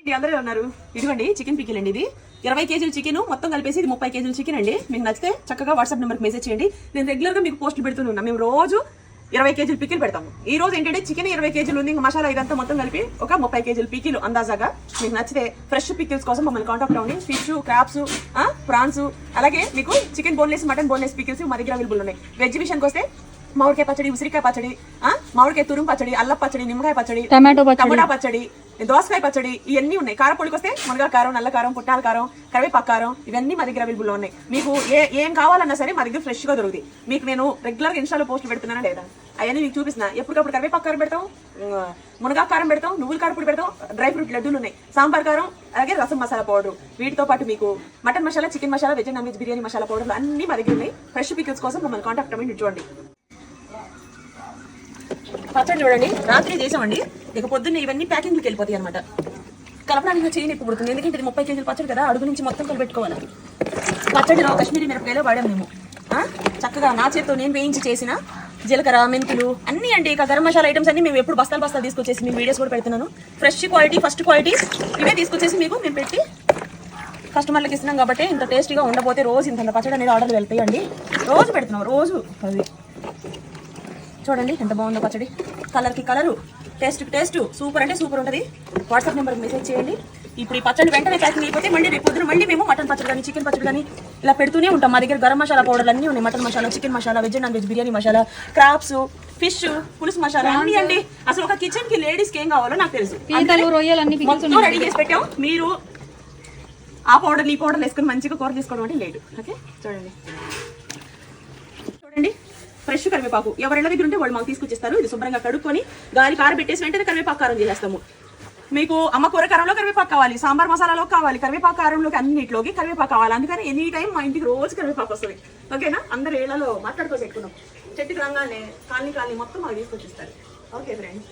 అందరూ ఉన్నారు. ఇదిగోండి చికెన్ పికిల్ అండి. ఇది 20 కేజీల చికెన్ మొత్తం కలిపేసి ఇది 30 కేజీల చికెన్ అండి. మీకు నచ్చితే చక్కగా వాట్సాప్ నెంబర్కి మెసేజ్ చేయండి. నేను రెగ్యులర్ గా మీకు పోస్టులు పెడుతున్నాను. మేము రోజు 20 కేజీల పికిల్ పెడతాము. ఈ రోజు ఏంటంటే చికెన్ 20 కేజీలు ఉంది. ఇంకా మసాలా ఇదంతా మొత్తం కలిపి ఒక 30 కేజీల పికిల్ అందాజాగా. మీకు నచ్చితే ఫ్రెష్ పికిల్స్ కోసం మమ్మల్ని కాంటాక్ట్ అవ్వండి. ఫిష్, క్రాబ్స్, ప్రాన్స్, అలాగే మీకు chicken boneless, mutton boneless pickles మా దగ్గర అవైలబుల్ ఉన్నాయి. వెజ్ విషయానికి వస్తే మామిడికాయ పచ్చడి, ఉసిరికాయ పచ్చడి, మామిడికాయ తురుము పచ్చడి, అల్ల పచ్చడి, నిమ్మకాయ పచ్చడి, టమాటా పచ్చడి, దోసకాయ పచ్చడి, ఇవన్నీ ఉన్నాయి. కారపొడికి వస్తే మునగా కారం, నల్ల కారం, పుట్టాల కారం, కరివేపాకు కారం, ఇవన్నీ మా దగ్గర అవైలబుల్ ఉన్నాయి. మీకు ఏం కావాలన్నా సరే మా దగ్గర ఫ్రెష్ గా దొరుకుతాయి. మీకు నేను రెగ్యులర్ గా ఇన్స్టాలో పోస్టులు పెడుతున్నానా లేదా అవన్నీ మీకు చూపిస్తున్నా. ఎప్పటికప్పుడు కరివేపాకు కారం పెడతాం, మునగా కారం పెడతాం, నువ్వుల కారపొడి పెడతాం, డ్రై ఫ్రూట్ లడ్డూలు ఉన్నాయి, సాంబార్ కారం, అలాగే రసం మసాలా పౌడర్. వీటితో పాటు మీకు mutton masala, chicken masala, veg non veg biryani masala పౌడర్లు అన్ని మా దగ్గర ఉన్నాయి. ఫ్రెష్ పికిల్స్ కోసం మమ్మల్ని కాంటాక్ట్ అవ్వండి. చూడండి పచ్చడి చూడండి, రాత్రి చేసామండి. ఇక పొద్దున్న ఇవన్నీ ప్యాకింగ్కి వెళ్ళిపోతాయి అనమాట. కలపడానికి చేయని ఇప్పుడు పుడుతుంది, ఎందుకంటే ఇది 30 కేజీల పచ్చడి కదా, అడుగు నుంచి మొత్తం కలిపెట్టుకోవాలి. పచ్చడిలో కాశ్మీరీ మిరపకాయలు వాడాము మేము. చక్కగా నా చేతితో నేను వేయించి చేసిన జీలకర్ర, మెంతులు అన్నీ అండి. ఇక గరం మసాలా ఐటమ్స్ అన్ని మేము ఎప్పుడు బస్తాలు తీసుకొచ్చేసి మేము వీడియోస్ కూడా పెడుతున్నాను. ఫ్రెష్ క్వాలిటీ, ఫస్ట్ క్వాలిటీ ఇవే తీసుకొచ్చేసి మీకు మేము పెట్టి కస్టమర్లకు ఇస్తున్నాం. కాబట్టి ఇంత టేస్టీగా ఉండబోతే రోజు ఇంత పచ్చడి అనేది ఆర్డర్లు వెళ్తాయి అండి. రోజు పెడుతున్నాం, రోజు. అది చూడండి ఎంత బాగుందో పచ్చడి. కలర్కి కలరు, టేస్ట్కి టేస్ట్, సూపర్ అంటే సూపర్ ఉంటుంది. వాట్సాప్ నెంబర్కి మెసేజ్ చేయండి. ఇప్పుడు ఈ పచ్చడి వెంటనే ప్యాకింగ్ అయిపోతే మళ్ళీ రేపు పొద్దున మళ్ళీ మేము మటన్ పచ్చడి కానీ, చికెన్ పచ్చడి కానీ ఇలా పెడుతూనే ఉంటాం. మా దగ్గర గరం మసాలా పౌడర్లు అన్నీ ఉన్నాయి. Mutton masala, chicken masala, veg non veg biryani masala, crabs, fish, పులుసు మసాలా అన్నీ అండి. అసలు ఒక కిచెన్ కి లేడీస్కి ఏం కావాలో నాకు తెలుసు. మొత్తం రెడీ చేసి పెట్టాం. మీరు ఆ పౌడర్లు ఈ పౌడర్లు వేసుకొని మంచిగా కూర చేసుకోవడం అంటే లేదు. ఓకే చూడండి చూడండి ఫ్రెష్ కరివేపాకు ఎవరైనా దగ్గర ఉంటే వాళ్ళు మాకు తీసుకొచ్చేస్తారు. ఇది శుభ్రంగా కడుక్కొని గాలి కారం పెట్టేసి వెంటనే కరివేపాకు కారం చేసేస్తాము. మీకు అమ్మ కూర కారంలో కరివేపాకు కావాలి, సాంబార్ మసాలాలో కావాలి, కరివేపాకు కారంలోకి అన్నింటిలోకి కరివేపాకు కావాలి. అందుకని ఎనీ టైం మా ఇంటికి రోజు కరివేపాకు వస్తుంది. ఓకేనా? అందరు ఏళ్లలో మాట్లాడుకోసి పెట్టుకున్నాం. చెట్టుకి రంగానే కాలనీ మొత్తం మాకు తీసుకొచ్చిస్తారు. Okay friends.